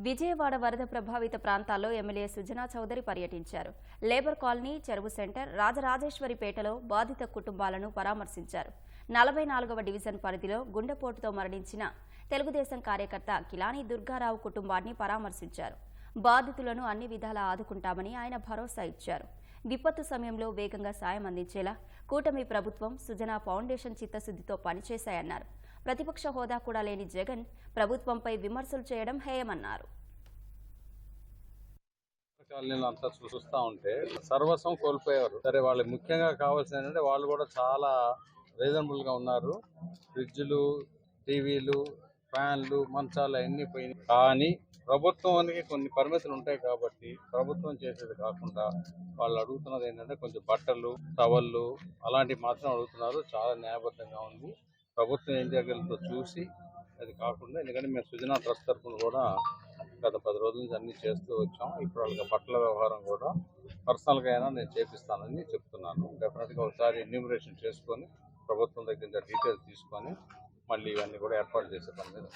విజయవాడ వరద ప్రభావిత ప్రాంతాల్లో ఎమ్మెల్యే సుజనా చౌదరి పర్యటించారు. లేబర్ కాలనీ, చెరువు సెంటర్, రాజరాజేశ్వరిపేటలో బాధిత కుటుంబాలను పరామర్శించారు. 44వ డివిజన్ పరిధిలో గుండెపోటుతో మరణించిన తెలుగుదేశం కార్యకర్త కిలాని దుర్గారావు కుటుంబాన్ని పరామర్శించారు. బాధితులను అన్ని విధాలా ఆదుకుంటామని ఆయన భరోసా ఇచ్చారు. విపత్తు సమయంలో వేగంగా సాయం అందించేలా కూటమి ప్రభుత్వం, సుజనా ఫౌండేషన్ చిత్తశుద్ధితో పనిచేశాయన్నారు. ప్రతిపక్ష హోదా కూడా లేని జగన్ ప్రభుత్వంపై విమర్శలు చేయడం హేయమన్నారు. అంతా చూస్తూ ఉంటే సర్వస్వం కోల్పోయారు. సరే, వాళ్ళకి ముఖ్యంగా కావాల్సింది ఏంటంటే వాళ్ళు కూడా చాలా రీజనబుల్ గా ఉన్నారు. ఫ్రిడ్జ్లు, టీవీలు, ఫ్యాన్లు, మంచాలు అన్ని పోయినాయి. కానీ ప్రభుత్వానికి కొన్ని పరిమితులు ఉంటాయి కాబట్టి ప్రభుత్వం చేసేది కాకుండా వాళ్ళు అడుగుతున్నది ఏంటంటే కొంచెం బట్టలు, టవళ్ళు అలాంటివి మాత్రం అడుగుతున్నారు. చాలా న్యాయబద్ధంగా ఉంది. ప్రభుత్వం ఏం చేయగలతో చూసి అది కాకుండా, ఎందుకంటే మేము సుజనా ట్రస్ట్ తరఫున కూడా గత 10 రోజుల నుంచి అన్ని చేస్తూ వచ్చాం. ఇప్పుడు వాళ్ళకి బట్టల వ్యవహారం కూడా పర్సనల్గా అయినా నేను చేపిస్తానని చెప్తున్నాను. డెఫినెట్గా ఒకసారి ఎన్యూమరేషన్ చేసుకొని ప్రభుత్వం దగ్గర డీటెయిల్స్ తీసుకొని మళ్ళీ ఇవన్నీ కూడా ఏర్పాటు చేసే పని మీద